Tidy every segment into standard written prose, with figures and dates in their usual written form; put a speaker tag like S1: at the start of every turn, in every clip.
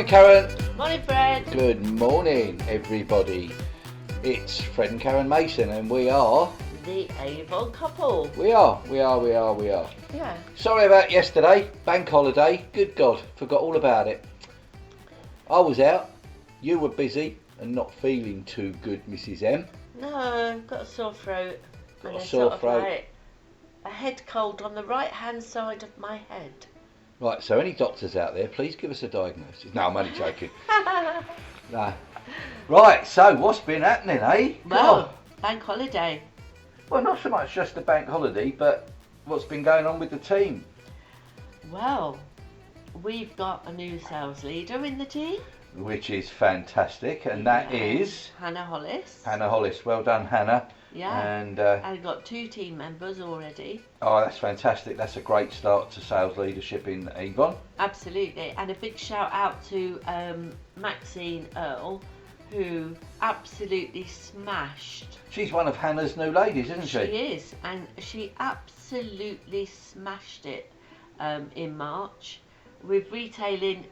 S1: Morning, Karen.
S2: Morning, Fred.
S1: Good morning, everybody. It's Fred and Karen Mason, and we are...
S2: The Avon Couple.
S1: We are.
S2: Yeah.
S1: Sorry about yesterday, bank holiday. Good God, forgot all about it. I was out, you were busy and not feeling too good, Mrs M.
S2: No, got a sore throat.
S1: Got a sore throat.
S2: Like a head cold on the right-hand side of my head.
S1: Right, so any doctors out there, please give us a diagnosis. No, I'm only joking. No. Right, so what's been happening, eh?
S2: Well, bank holiday.
S1: Well, not so much just the bank holiday, but what's been going on with the team?
S2: Well, we've got a new sales leader in the team.
S1: Which is fantastic, and that is...
S2: Hannah Hollis.
S1: Hannah Hollis. Well done, Hannah.
S2: Yeah.
S1: And
S2: I've got 2 team members already.
S1: Oh, that's fantastic. That's a great start to sales leadership in Avon.
S2: Absolutely. And a big shout out to Maxine Earle, who absolutely smashed.
S1: She's one of Hannah's new ladies, isn't she?
S2: She is, and she absolutely smashed it in March with retailing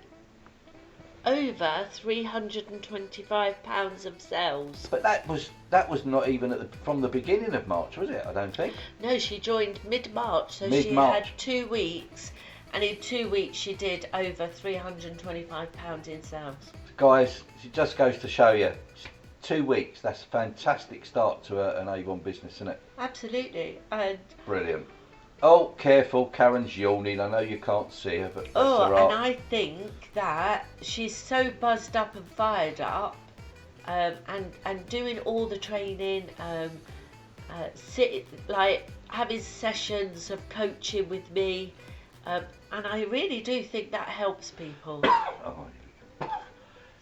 S2: over £325 of sales.
S1: But that was not even from the beginning of March, was it? I don't think.
S2: No, she joined mid-March, so she had 2 weeks, and in 2 weeks she did over £325 in sales.
S1: Guys, it just goes to show you, 2 weeks, that's a fantastic start to an Avon business, isn't it?
S2: Absolutely. And
S1: brilliant. Oh, careful, Karen's yawning. I know you can't see her, but that's all right.
S2: And I think that she's so buzzed up and fired up, and doing all the training, having sessions of coaching with me, and I really do think that helps people.
S1: Oh.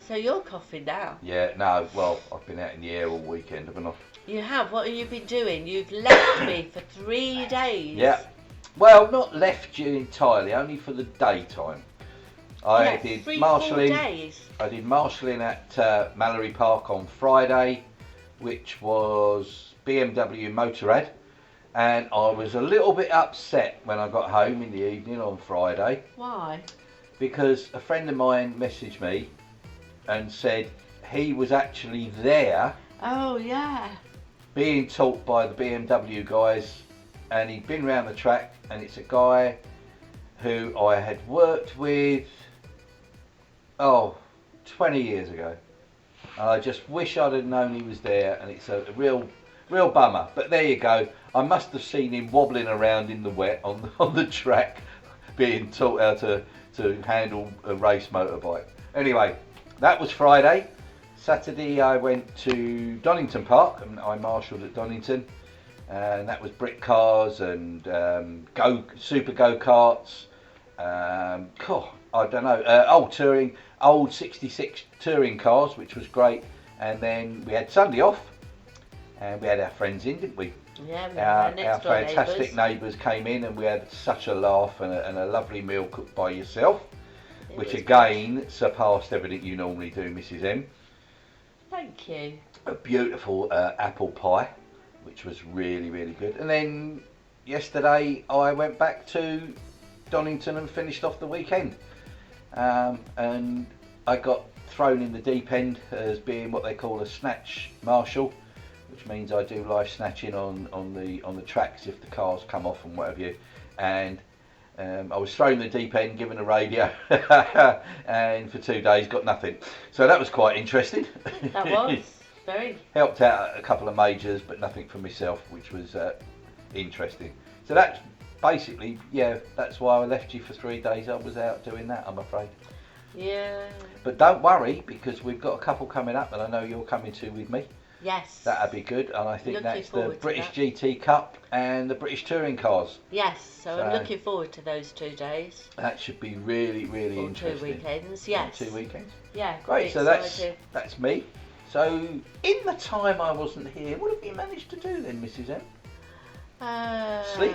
S2: So you're coughing now.
S1: Yeah, no, well, I've been out in the air all weekend, haven't I?
S2: You have? What have you been doing? You've left me for 3 days.
S1: Yeah. Well, not left you entirely, only for the daytime. I did
S2: 3-4 days.
S1: I did marshalling at Mallory Park on Friday, which was BMW Motorrad, and I was a little bit upset when I got home in the evening on Friday.
S2: Why?
S1: Because a friend of mine messaged me and said he was actually there.
S2: Oh yeah.
S1: Being taught by the BMW guys, and he'd been round the track, and it's a guy who I had worked with 20 years ago, and I just wish I'd have known he was there, and it's a real bummer. But there you go, I must have seen him wobbling around in the wet on the track, being taught how to handle a race motorbike. Anyway, that was Friday. Saturday I went to Donington Park, and I marshalled at Donington, and that was brick cars and super go-karts. I don't know, old 66 touring cars, which was great. And then we had Sunday off, and we had our friends in, didn't we?
S2: Yeah,
S1: our fantastic neighbours came in, and we had such a laugh and a lovely meal cooked by yourself, which again surpassed everything you normally do, Mrs M.
S2: Thank you.
S1: A beautiful apple pie, which was really, really good. And then yesterday I went back to Donington and finished off the weekend. And I got thrown in the deep end as being what they call a snatch marshal, which means I do live snatching on the tracks if the cars come off and whatever you. And I was thrown in the deep end, given a radio, and for 2 days got nothing. So that was quite interesting.
S2: That was very.
S1: Helped out a couple of majors, but nothing for myself, which was interesting. So that's basically, that's why I left you for 3 days. I was out doing that, I'm afraid.
S2: Yeah.
S1: But don't worry, because we've got a couple coming up, and I know you're coming to with me.
S2: Yes.
S1: That'd be good, and I think that's the British
S2: that.
S1: GT Cup and the British Touring Cars.
S2: Yes, so I'm looking forward to those 2 days.
S1: That should be really, really
S2: or
S1: interesting.
S2: 2 weekends, yes.
S1: 2 weekends.
S2: Yeah.
S1: Great. So that's me. So in the time I wasn't here, what have you managed to do then, Mrs M? Sleep.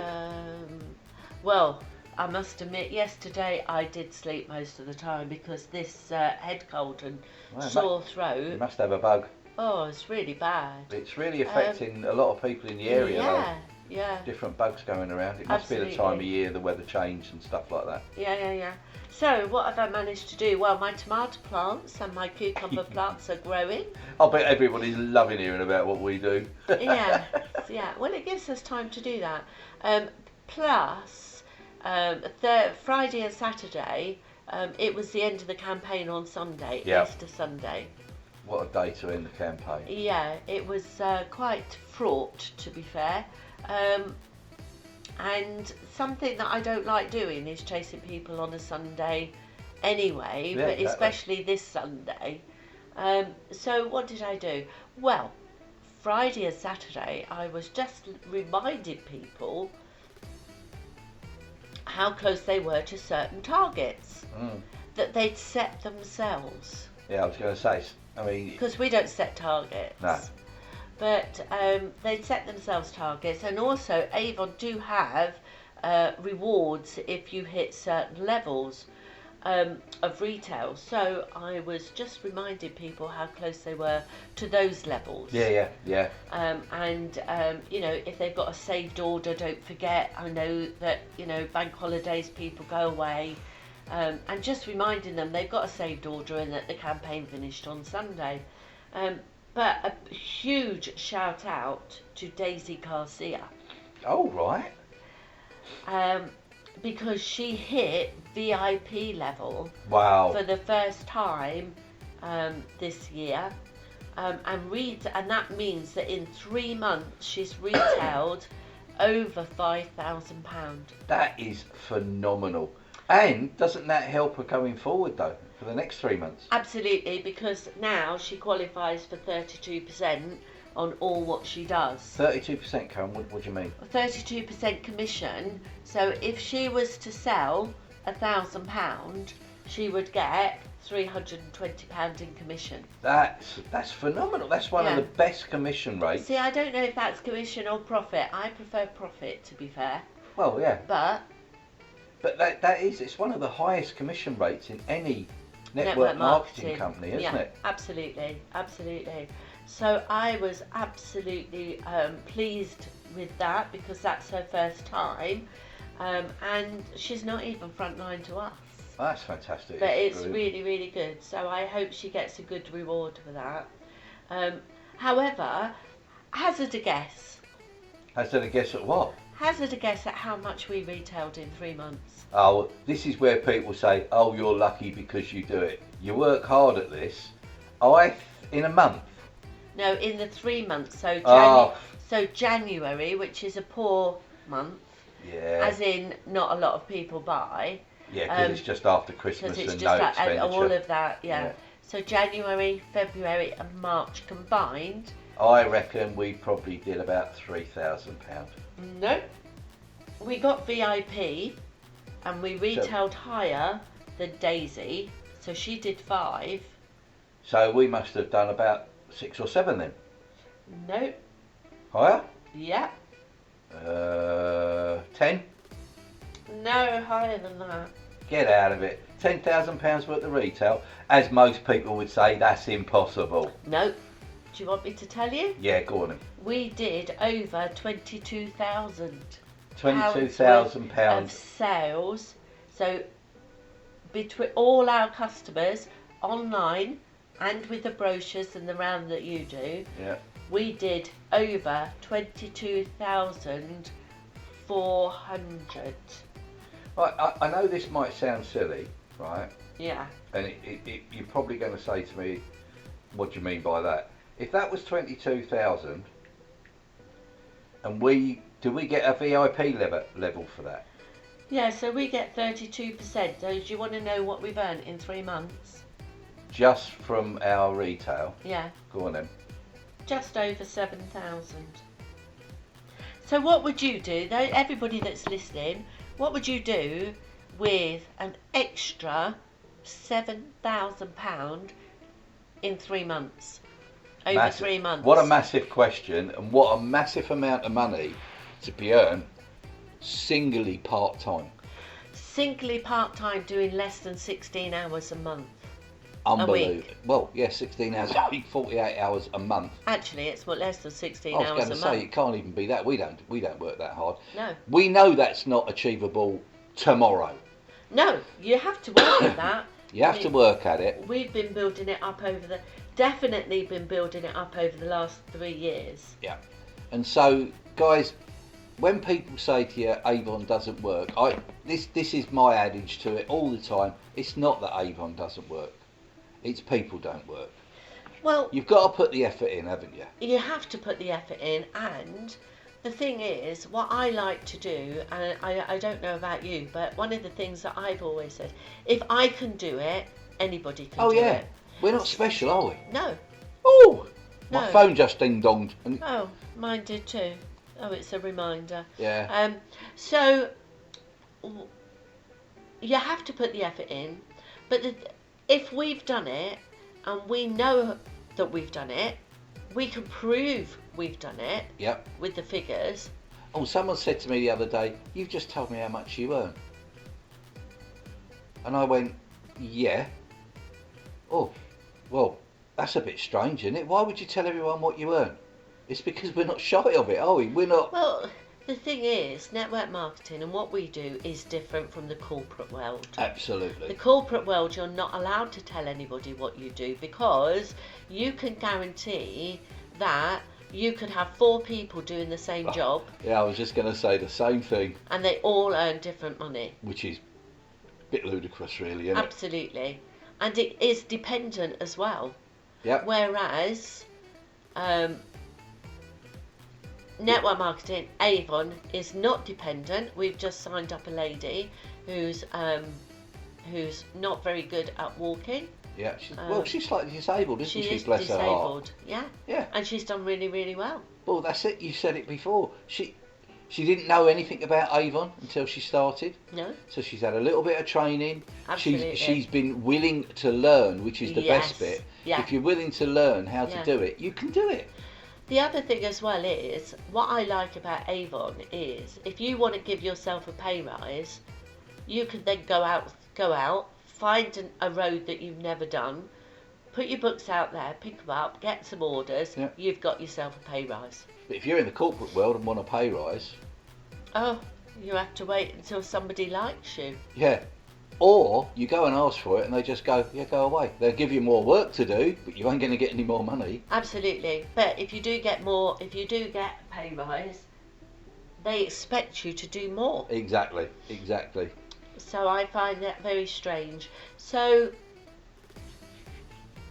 S2: Well, I must admit, yesterday I did sleep most of the time because this head cold and sore throat.
S1: You must have a bug.
S2: Oh, it's really bad.
S1: It's really affecting a lot of people in the area.
S2: Yeah, Yeah.
S1: Different bugs going around. It must be the time of year, the weather change and stuff like that.
S2: Yeah. So what have I managed to do? Well, my tomato plants and my cucumber plants are growing.
S1: I bet everybody's loving hearing about what we do.
S2: Yeah. Well, it gives us time to do that. Plus, Friday and Saturday, it was the end of the campaign on Sunday, Easter Sunday.
S1: What a day to end the campaign.
S2: Yeah, it was quite fraught, to be fair. And something that I don't like doing is chasing people on a Sunday anyway, but exactly. Especially this Sunday. So what did I do? Well, Friday and Saturday I was just reminding people how close they were to certain targets that they'd set themselves.
S1: Yeah, I was going to say, I mean...
S2: Because we don't set targets.
S1: No.
S2: But they'd set themselves targets, and also Avon do have rewards if you hit certain levels of retail. So I was just reminding people how close they were to those levels.
S1: Yeah.
S2: And you know, if they've got a saved order, don't forget. I know that, you know, bank holidays, people go away, and just reminding them they've got a saved order and that the campaign finished on Sunday. But a huge shout out to Daisy Garcia.
S1: Oh, right.
S2: Because she hit VIP level.
S1: Wow.
S2: For the first time this year. And that means that in 3 months she's retailed over £5,000.
S1: That is phenomenal. And doesn't that help her going forward though, for the next 3 months?
S2: Absolutely, because now she qualifies for 32% on all what she does.
S1: 32%, Karen, what do you mean?
S2: 32% commission. So if she was to sell £1,000, she would get £320 in commission.
S1: That's phenomenal. That's one of the best commission rates.
S2: See, I don't know if that's commission or profit. I prefer profit, to be fair.
S1: Well, yeah.
S2: But
S1: it's one of the highest commission rates in any network marketing company, isn't it?
S2: Absolutely. So I was absolutely pleased with that, because that's her first time, and she's not even frontline to us.
S1: That's fantastic.
S2: But it's really, really good. So I hope she gets a good reward for that. However, hazard a guess.
S1: Hazard a guess at what?
S2: Hazard a guess at how much we retailed in 3 months.
S1: Oh, this is where people say, oh, you're lucky because you do it. You work hard at this. In a month?
S2: No, in the 3 months. So, so January, which is a poor month.
S1: Yeah.
S2: As in, not a lot of people buy.
S1: Yeah, because it's just after Christmas and no expenditure.
S2: All of that, yeah. So January, February and March combined.
S1: I reckon we probably did about £3,000.
S2: No. We got VIP and we retailed higher than Daisy. So she did 5.
S1: So we must have done about 6 or 7 then?
S2: No.
S1: Higher?
S2: Yeah.
S1: 10?
S2: No, higher than that.
S1: Get out of it. £10,000 worth of retail. As most people would say, that's impossible.
S2: No. Do you want me to tell you?
S1: Yeah, go on then.
S2: We did over £22,000.
S1: £22,000
S2: of sales. So between all our customers, online and with the brochures and the round that you do, we did over 22,400.
S1: I know this might sound silly, right?
S2: Yeah.
S1: And you're probably going to say to me, what do you mean by that? If that was 22,000, and do we get a VIP level for that?
S2: Yeah, so we get 32%. So do you want to know what we've earned in 3 months?
S1: Just from our retail?
S2: Yeah.
S1: Go on then.
S2: Just over 7,000. So what would you do, though, everybody that's listening, what would you do with an extra £7,000 in 3 months? Over 3 months.
S1: What a massive question, and what a massive amount of money to be earned singly part-time.
S2: Singly part-time, doing less than 16 hours a month.
S1: Unbelievable. Well, yeah, 16 hours a week, 48 hours a month.
S2: Actually, it's less than 16
S1: I was
S2: hours
S1: going
S2: a
S1: to
S2: month.
S1: say, it can't even be that. We don't work that hard.
S2: No.
S1: We know that's not achievable tomorrow.
S2: No, you have to work at that.
S1: You have to work at it.
S2: We've been building it up definitely been building it up over the last 3 years.
S1: Yeah. And so, guys, when people say to you Avon doesn't work, this is my adage to it all the time. It's not that Avon doesn't work. It's people don't work.
S2: Well,
S1: you've got to put the effort in, haven't you?
S2: You have to put the effort in, and the thing is, what I like to do, and I don't know about you, but one of the things that I've always said, if I can do it, anybody can do it.
S1: We're not special, are we?
S2: No.
S1: Oh!
S2: No.
S1: My phone just ding-donged.
S2: Oh, mine did too. Oh, it's a reminder.
S1: Yeah.
S2: So, you have to put the effort in, but if we've done it, and we know that we've done it, we can prove we've done it.
S1: Yep.
S2: With the figures.
S1: Oh, someone said to me the other day, "You've just told me how much you earn." And I went, "Yeah." Oh, well, that's a bit strange, isn't it? Why would you tell everyone what you earn? It's because we're not shy of it, are we? We're not.
S2: Well, the thing is, network marketing and what we do is different from the corporate world.
S1: Absolutely.
S2: The corporate world, you're not allowed to tell anybody what you do, because you can guarantee that you could have 4 people doing the same job.
S1: Yeah, I was just going to say the same thing.
S2: And they all earn different money.
S1: Which is a bit ludicrous, really, isn't it?
S2: Absolutely. And it is dependent as well.
S1: Yep.
S2: Whereas network marketing, Avon, is not dependent. We've just signed up a lady who's not very good at walking.
S1: Yeah, she's slightly disabled, isn't she? Bless her heart. She is disabled,
S2: yeah.
S1: Yeah.
S2: And she's done really, really well.
S1: Well, that's it. You said it before. She didn't know anything about Avon until she started.
S2: No.
S1: So she's had a little bit of training.
S2: Absolutely.
S1: She's been willing to learn, which is the best bit.
S2: Yeah.
S1: If you're willing to learn how to do it, you can do it.
S2: The other thing as well is, what I like about Avon is, if you want to give yourself a pay rise, you can then go out, find a road that you've never done, put your books out there, pick them up, get some orders, you've got yourself a pay rise.
S1: But if you're in the corporate world and want a pay rise...
S2: Oh, you have to wait until somebody likes you.
S1: Yeah. Or you go and ask for it and they just go, yeah, go away. They'll give you more work to do, but you ain't going to get any more money.
S2: Absolutely. But if you do get a pay rise, they expect you to do more.
S1: Exactly.
S2: So I find that very strange. So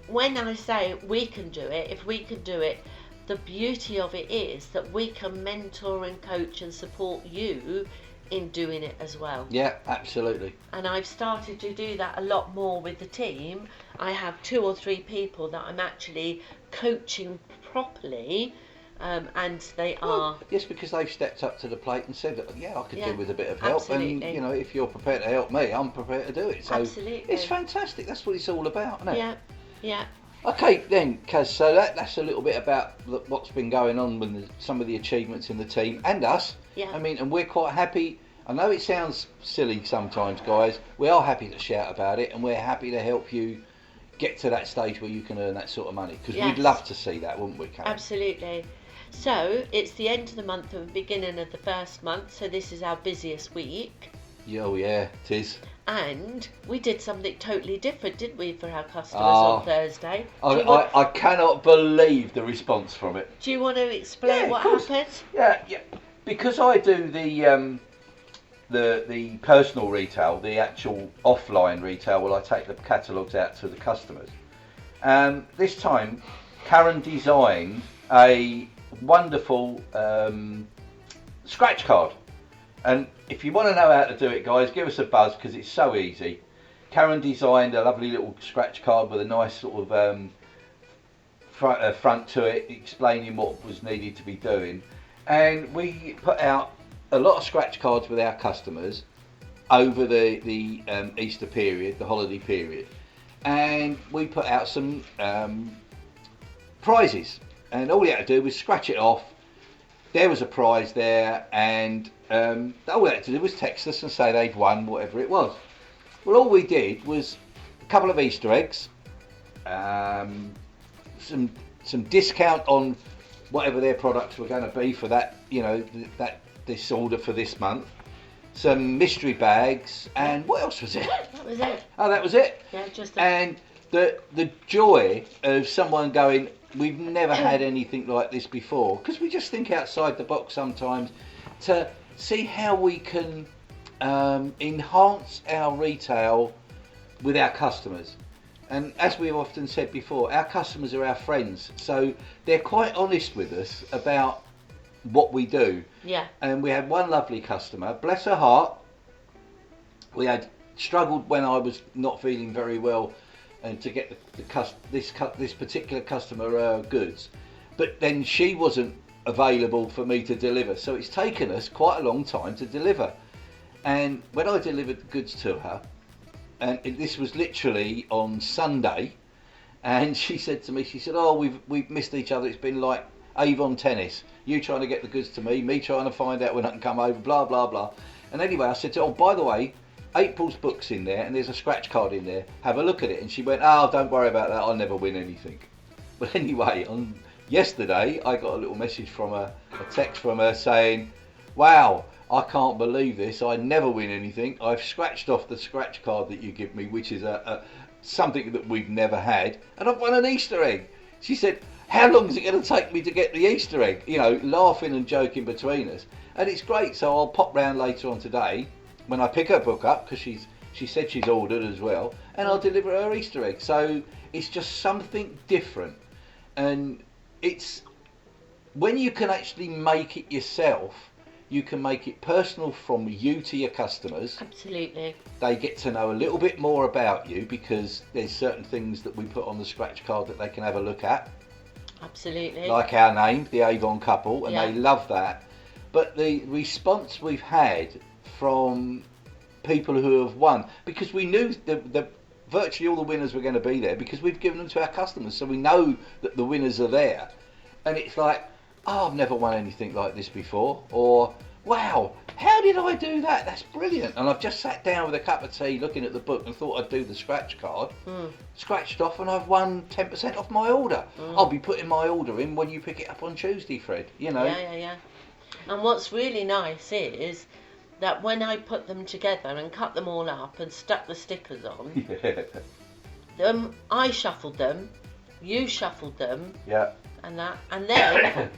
S2: when I say we can do it, if we can do it, the beauty of it is that we can mentor and coach and support you in doing it as well.
S1: Yeah, absolutely.
S2: And I've started to do that a lot more with the team. I have 2 or 3 people that I'm actually coaching properly, and they are...
S1: Yes, because they've stepped up to the plate and said, yeah, I could do with a bit of help.
S2: Absolutely.
S1: And, if you're prepared to help me, I'm prepared to do it. So
S2: absolutely.
S1: It's fantastic. That's what it's all about, isn't it?
S2: Yeah.
S1: Okay, then, Kaz, so that's a little bit about what's been going on with some of the achievements in the team and us.
S2: Yeah.
S1: I mean, and we're quite happy. I know it sounds silly sometimes, guys. We are happy to shout about it, and we're happy to help you get to that stage where you can earn that sort of money. Because we'd love to see that, wouldn't we, Karen?
S2: Absolutely. So, it's the end of the month and the beginning of the first month, so this is our busiest week.
S1: Oh, yeah, it is.
S2: And we did something totally different, didn't we, for our customers on Thursday?
S1: I cannot believe the response from it.
S2: Do you want to explain what happened?
S1: Yeah. Because I do the personal retail, the actual offline retail, where I take the catalogues out to the customers. This time, Karen designed a wonderful scratch card. And if you want to know how to do it, guys, give us a buzz, because it's so easy. Karen designed a lovely little scratch card with a nice sort of front to it, explaining what was needed to be doing. And we put out a lot of scratch cards with our customers over the Easter period, the holiday period. And we put out some prizes. And all you had to do was scratch it off. There was a prize there, and all they had to do was text us and say they'd won whatever it was. Well, all we did was a couple of Easter eggs, some discount on whatever their products were going to be for that, this order for this month. Some mystery bags, and what else was it?
S2: That was it.
S1: Oh, that was it.
S2: Yeah, just.
S1: And the joy of someone going, we've never had anything like this before, because we just think outside the box sometimes to see how we can enhance our retail with our customers. And as we've often said before, our customers are our friends, so they're quite honest with us about what we do.
S2: Yeah.
S1: And we had one lovely customer, bless her heart. We had struggled when I was not feeling very well, and to get this particular customer goods, but then she wasn't available for me to deliver, so it's taken us quite a long time to deliver. And when I delivered the goods to her, and this was literally on Sunday, and she said to me, she said, "Oh, we've missed each other. It's been like Avon tennis. You trying to get the goods to me trying to find out when I can come over, blah, blah, blah." And anyway, I said to her, "Oh, by the way, April's book's in there and there's a scratch card in there. Have a look at it." And she went, "Oh, don't worry about that. I'll never win anything." But anyway, on yesterday, I got a little message from her, a text from her saying, "Wow, I can't believe this. I never win anything. I've scratched off the scratch card that you give me, which is something that we've never had, and I've won an Easter egg." She said, "How long is it going to take me to get the Easter egg?" Laughing and joking between us. And it's great, so I'll pop round later on today when I pick her book up, because she said she's ordered as well, and I'll deliver her Easter egg. So it's just something different, and it's when you can actually make it yourself, you can make it personal from you to your customers.
S2: Absolutely.
S1: They get to know a little bit more about you, because there's certain things that we put on the scratch card that they can have a look at.
S2: Absolutely.
S1: Like our name, the Avon Couple, and
S2: Yeah.
S1: they love that. But the response we've had from people who have won, because we knew that virtually all the winners were going to be there, because we've given them to our customers, so we know that the winners are there. And it's like, "Oh, I've never won anything like this before," or "Wow, how did I do that? That's brilliant." And I've just sat down with a cup of tea looking at the book and thought I'd do the scratch card. Scratched off, and I've won 10% off my order. I'll be putting my order in when you pick it up on Tuesday, Fred.
S2: Yeah. And what's really nice is that when I put them together and cut them all up and stuck the stickers on, I shuffled them, you shuffled them,
S1: Yeah.
S2: and then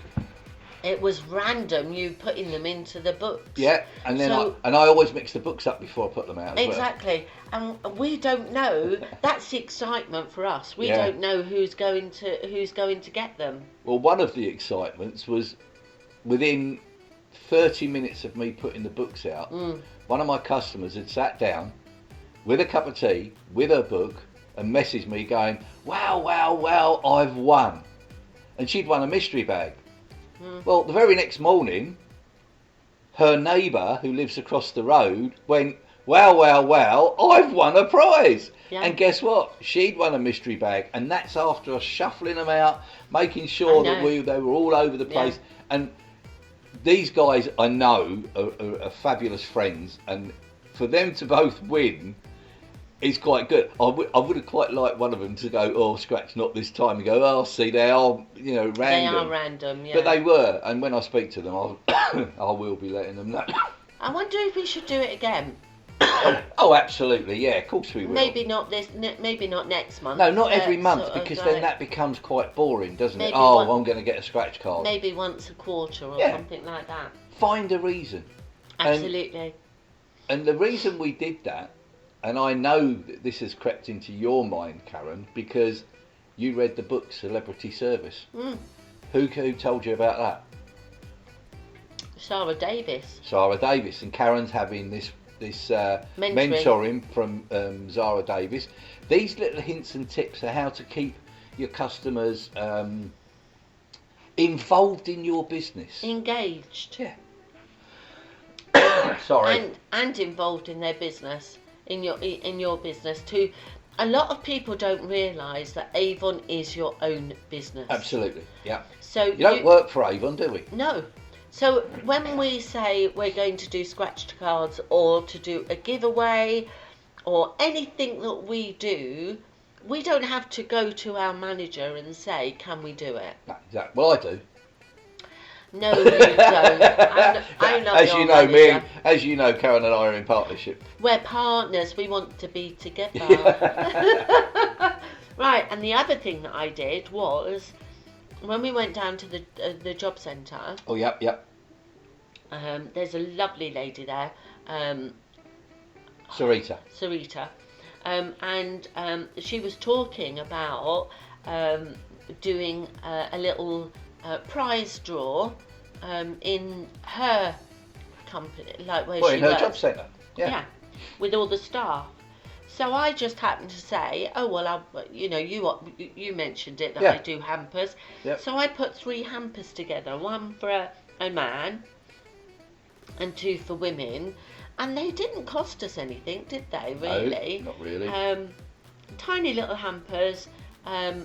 S2: it was random, you putting them into the books.
S1: Yeah, and then
S2: So-
S1: I always mix the books up before I put them out as well.
S2: Exactly, and we don't know. That's the excitement for us. We
S1: Yeah.
S2: don't know who's going to get them.
S1: Well, one of the excitements was within 30 minutes of me putting the books out, one of my customers had sat down with a cup of tea, with her book, and messaged me going, wow, I've won. And she'd won a mystery bag. Well, the very next morning, her neighbour, who lives across the road, went, wow, I've won a prize.
S2: Yeah.
S1: And guess what? She'd won a mystery bag, and that's after us shuffling them out, making sure that they were all over the place. Yeah. And these guys, I know, are fabulous friends, and for them to both win is quite good. I would have quite liked one of them to go, "Oh, scratch, not this time." And go, "Oh, see, they are, random."
S2: They are random, yeah.
S1: But they were, and when I speak to them, I will be letting them know.
S2: I wonder if we should do it again.
S1: Oh, absolutely, yeah, of course we will.
S2: Maybe not next month.
S1: No, not every month, because then that becomes quite boring, doesn't it? Oh, I'm going to get a scratch card.
S2: Maybe once a quarter or something like that.
S1: Find a reason.
S2: Absolutely.
S1: And the reason we did that, and I know that this has crept into your mind, Karen, because you read the book Celebrity Service. Who told you about that?
S2: Sarah Davis. And
S1: Karen's having this mentoring from Zara Davis. These little hints and tips are how to keep your customers involved in your business.
S2: Engaged.
S1: Yeah. Sorry.
S2: And involved in their business, in your business too. A lot of people don't realise that Avon is your own business.
S1: Absolutely, yeah.
S2: So
S1: you don't work for Avon, do we?
S2: No. So when we say we're going to do scratched cards or to do a giveaway or anything that we do, we don't have to go to our manager and say, can we do it?
S1: No, exactly. Well, I do.
S2: No, you don't. I'm not
S1: As
S2: your
S1: you know,
S2: manager.
S1: as you know, Karen and I are in partnership.
S2: We're partners. We want to be together. Right, and the other thing that I did was, when we went down to the job centre.
S1: Oh, yep.
S2: There's a lovely lady there,
S1: Sarita.
S2: And she was talking about doing a little prize draw in her company, like where
S1: Well,
S2: she
S1: in her
S2: works.
S1: job centre. Yeah.
S2: With all the staff. So I just happened to say, oh well, you mentioned it that
S1: Yeah.
S2: I do hampers.
S1: Yep.
S2: So I put 3 hampers together, one for a man and 2 for women, and they didn't cost us anything, did they? Really?
S1: No, not really.
S2: Tiny little hampers. A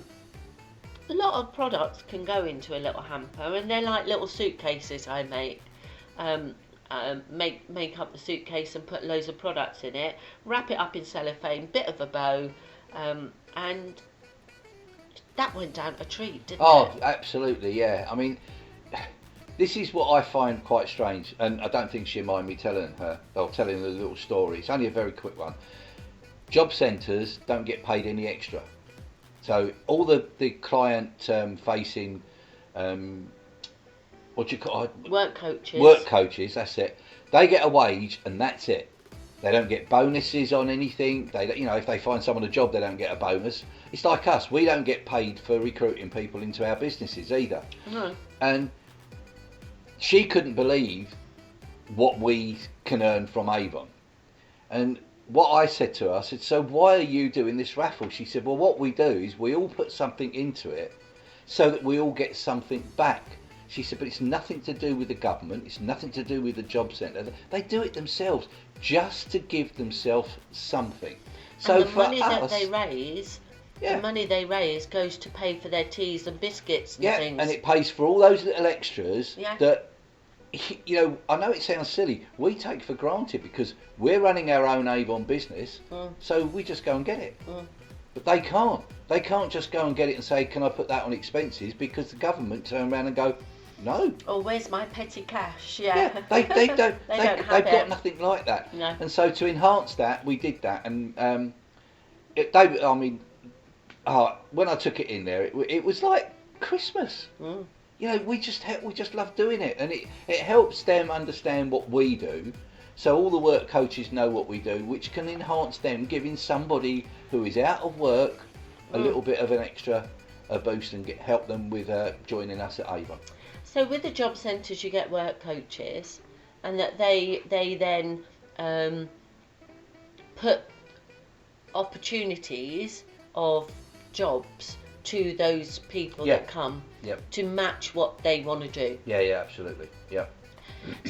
S2: lot of products can go into a little hamper, and they're like little suitcases I make. Make up the suitcase and put loads of products in it, wrap it up in cellophane, bit of a bow, and that went down a treat, didn't it?
S1: Oh, absolutely, yeah. I mean, this is what I find quite strange, and I don't think she'll mind me telling her a little story. It's only a very quick one. Job centres don't get paid any extra. So all the client facing what do you call it?
S2: Work coaches.
S1: Work coaches, that's it. They get a wage and that's it. They don't get bonuses on anything. They, if they find someone a job, they don't get a bonus. It's like us. We don't get paid for recruiting people into our businesses either.
S2: No.
S1: And she couldn't believe what we can earn from Avon. And what I said to her, I said, so why are you doing this raffle? She said, well, what we do is we all put something into it so that we all get something back. She said, but it's nothing to do with the government. It's nothing to do with the job centre. They do it themselves just to give themselves something. So
S2: and the
S1: for
S2: money
S1: us,
S2: that they raise,
S1: yeah.
S2: the money they raise goes to pay for their teas and biscuits and things.
S1: And it pays for all those little extras
S2: Yeah.
S1: that, I know it sounds silly, we take for granted because we're running our own Avon business, so we just go and get it. But they can't. They can't just go and get it and say, can I put that on expenses? Because the government turn around and go, no.
S2: Oh, where's my petty cash?
S1: Yeah, they don't. They've got nothing like that.
S2: No.
S1: And so to enhance that, we did that. And when I took it in there, it was like Christmas. We just love doing it, and it helps them understand what we do. So all the work coaches know what we do, which can enhance them, giving somebody who is out of work a little bit of an extra boost and help them with joining us at Avon.
S2: So with the job centres, you get work coaches, and that they then put opportunities of jobs to those people that come to match what they want to do.
S1: Yeah, absolutely. Yeah.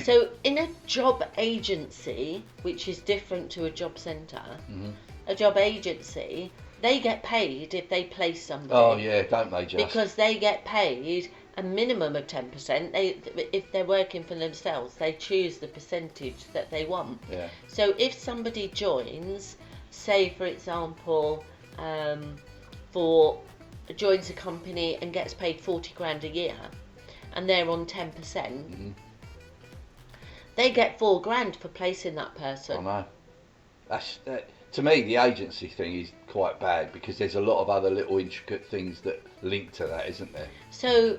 S2: So in a job agency, which is different to a job centre, a job agency, they get paid if they place somebody.
S1: Oh yeah, don't they just?
S2: Because they get paid a minimum of 10%. If they're working for themselves, they choose the percentage that they want.
S1: Yeah.
S2: So if somebody joins, say for example, joins a company and gets paid 40 grand a year, and they're on 10%, they get 4 grand for placing that person.
S1: I know. To me, the agency thing is quite bad because there's a lot of other little intricate things that link to that, isn't there?
S2: So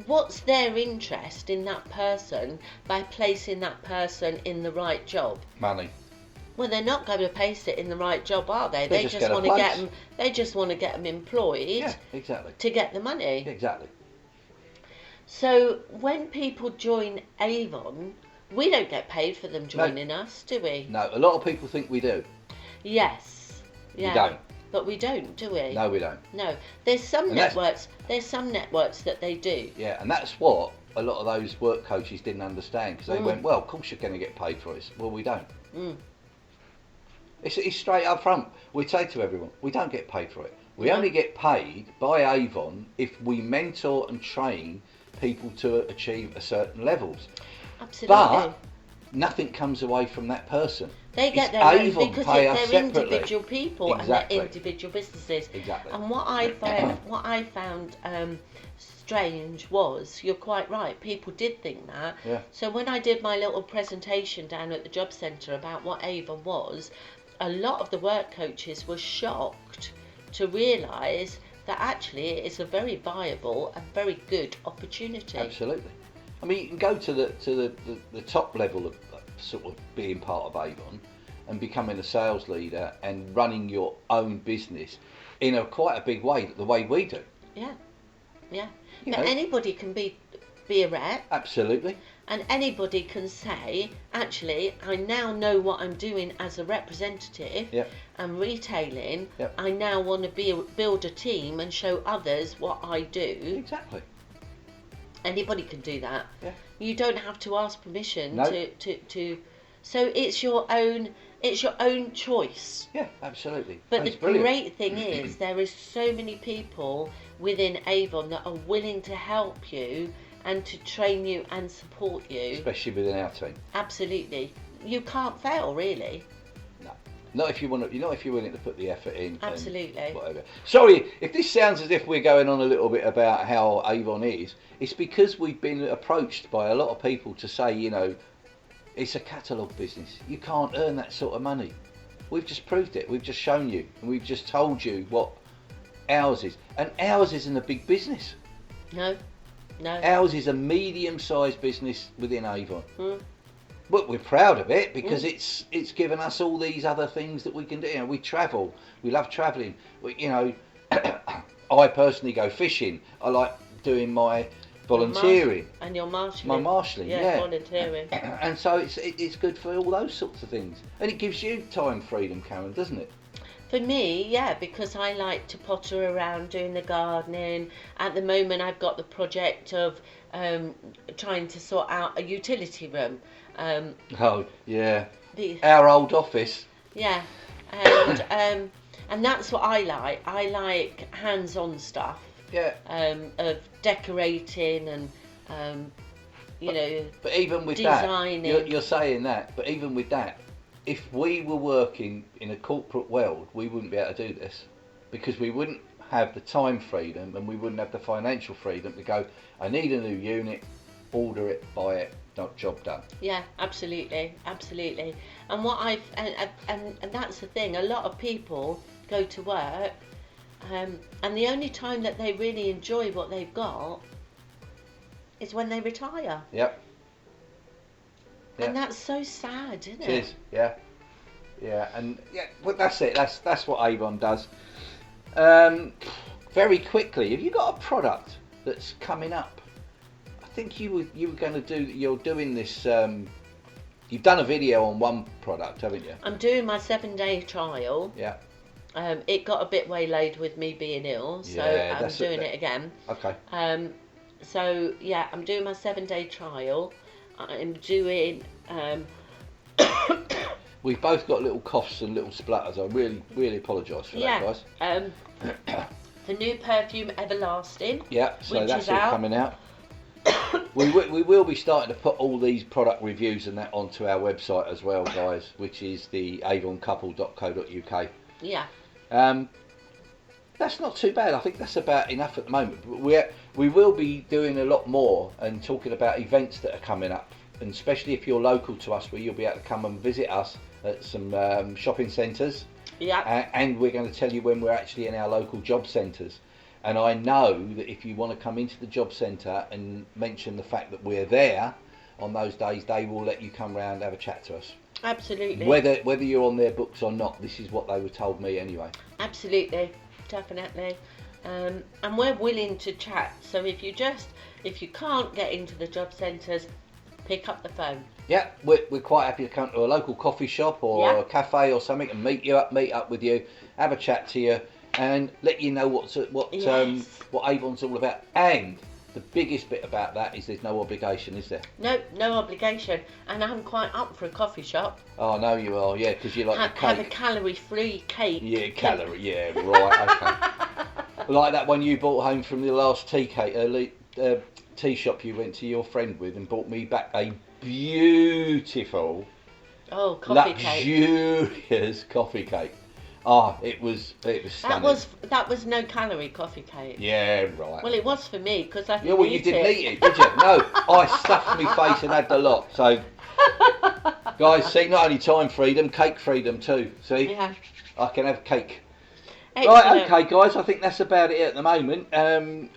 S2: what's their interest in that person by placing that person in the right job?
S1: Money.
S2: Well, they're not going to place it in the right job, are they? They just want to get them. They just want to get them employed.
S1: Yeah, exactly.
S2: To get the money.
S1: Exactly.
S2: So when people join Avon, we don't get paid for them joining us, do we?
S1: No, a lot of people think we do.
S2: Yes. Yeah.
S1: We don't.
S2: But we don't, do we?
S1: No, we don't.
S2: No. There's some networks. There's some networks that they do.
S1: Yeah, and that's what a lot of those work coaches didn't understand because they went, well, of course you're going to get paid for it. Well, we don't. It's straight up front. We say to everyone, we don't get paid for it. We only get paid by Avon if we mentor and train people to achieve a certain levels.
S2: Absolutely.
S1: But nothing comes away from that person.
S2: They get
S1: It's
S2: their own
S1: Avon
S2: because
S1: pay us
S2: they're
S1: separately.
S2: individual people
S1: Exactly.
S2: and they're individual businesses.
S1: Exactly.
S2: And what I found strange was, you're quite right, people did think that.
S1: Yeah.
S2: So when I did my little presentation down at the job centre about what Avon was, a lot of the work coaches were shocked to realise that actually it is a very viable and very good opportunity.
S1: Absolutely. I mean, you can go to the top level of sort of being part of Avon and becoming a sales leader and running your own business in quite a big way, the way we do.
S2: Yeah, yeah.
S1: You
S2: But
S1: know.
S2: anybody can be a rep,
S1: Absolutely.
S2: and anybody can say, actually, I now know what I'm doing as a representative
S1: Yep.
S2: and retailing.
S1: Yep.
S2: I now want to build a team and show others what I do.
S1: Exactly.
S2: Anybody can do that.
S1: Yeah.
S2: You don't have to ask permission
S1: No.
S2: to. So it's your own choice.
S1: Yeah, absolutely.
S2: But
S1: That's
S2: the
S1: brilliant.
S2: great thing is there is so many people within Avon that are willing to help you and to train you and support you.
S1: Especially within our team.
S2: Absolutely. You can't fail, really.
S1: No. Not if you want to. Not if you're willing to put the effort in. and
S2: Absolutely.
S1: whatever. Sorry, if this sounds as if we're going on a little bit about how Avon is, it's because we've been approached by a lot of people to say, you know, it's a catalogue business. You can't earn that sort of money. We've just proved it. We've just shown you, and we've just told you what ours is. And ours isn't a big business.
S2: No.
S1: Ours is a medium-sized business within Avon.
S2: Mm.
S1: But we're proud of it because it's given us all these other things that we can do. You know, we travel. We love travelling. You know, I personally go fishing. I like doing my volunteering.
S2: And your marshalling.
S1: My marshalling, yeah.
S2: Volunteering.
S1: And so it's good for all those sorts of things. And it gives you time freedom, Karen, doesn't it?
S2: For me, yeah, because I like to potter around doing the gardening. At the moment, I've got the project of trying to sort out a utility room.
S1: Oh, yeah. Our old office.
S2: Yeah, and that's what I like. I like hands-on stuff.
S1: Yeah.
S2: Of decorating and you know.
S1: But even with
S2: designing.
S1: that, you're saying that. But even with that, if we were working in a corporate world, we wouldn't be able to do this because we wouldn't have the time freedom and we wouldn't have the financial freedom to go, I need a new unit, order it, buy it, job done.
S2: Yeah, absolutely. And what and that's the thing. A lot of people go to work, and the only time that they really enjoy what they've got is when they retire.
S1: Yep.
S2: And that's so sad, isn't it?
S1: It is, yeah. Yeah, and yeah, but that's it. That's what Avon does. Very quickly, have you got a product that's coming up? I think you were going to do. You're doing this. You've done a video on one product, haven't you?
S2: I'm doing my 7-day trial.
S1: Yeah.
S2: It got a bit waylaid with me being ill, so
S1: Yeah,
S2: I'm doing it again.
S1: Okay.
S2: So yeah, I'm doing my 7-day trial. I'm doing.
S1: We've both got little coughs and little splutters. I really apologise for that, guys.
S2: The new perfume Everlasting.
S1: Yeah, so
S2: which
S1: that's
S2: is
S1: all
S2: out.
S1: coming out. We will be starting to put all these product reviews and that onto our website as well, guys, which is the avoncouple.co.uk.
S2: Yeah.
S1: That's not too bad. I think that's about enough at the moment. But we will be doing a lot more and talking about events that are coming up, and especially if you're local to us, where you'll be able to come and visit us at some shopping centres.
S2: Yeah.
S1: And we're going to tell you when we're actually in our local job centres. And I know that if you want to come into the job centre and mention the fact that we're there on those days, they will let you come round and have a chat to us.
S2: Absolutely.
S1: Whether you're on their books or not, this is what they were told me anyway.
S2: Absolutely, definitely. And we're willing to chat. So if you can't get into the job centres, pick up the phone.
S1: Yeah, we're quite happy to come to a local coffee shop or a cafe or something and meet up with you, have a chat to you, and let you know what Avon's all about. And the biggest bit about that is there's no obligation, is there?
S2: No obligation. And I'm quite up for a coffee shop.
S1: Oh, no, you are, yeah, because you like the cake.
S2: Have a calorie-free cake.
S1: Yeah, right, okay. Like that one you brought home from the last tea cake, tea shop you went to your friend with and brought me back a beautiful,
S2: coffee cake.
S1: luxurious coffee cake. Ah, it was stunning.
S2: That was no calorie coffee cake.
S1: Yeah, right.
S2: Well, it was for me because I
S1: Yeah, well, you didn't eat it, did you? No, I stuffed my face and had the lot. So, guys, see, not only time freedom, cake freedom too. See,
S2: Yeah.
S1: I can have cake.
S2: Excellent.
S1: Right, okay, guys, I think that's about it at the moment.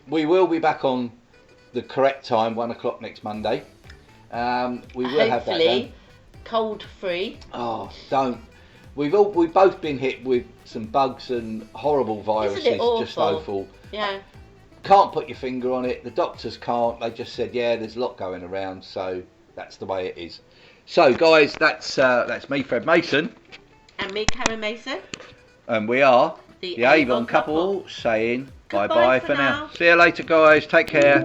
S1: We will be back on the correct time, 1 o'clock next Monday. We will have that
S2: Hopefully,
S1: done.
S2: cold free.
S1: Oh, don't. We've both been hit with some bugs and horrible viruses.
S2: Isn't it awful?
S1: Just awful.
S2: Yeah.
S1: Can't put your finger on it. The doctors can't. They just said, yeah, there's a lot going around, so that's the way it is. So, guys, that's me, Fred Mason,
S2: And me, Karen Mason.
S1: and we are
S2: The
S1: the Avon Couple, saying
S2: Goodbye
S1: bye-bye
S2: for
S1: for now.
S2: now.
S1: See you later, guys. Take care.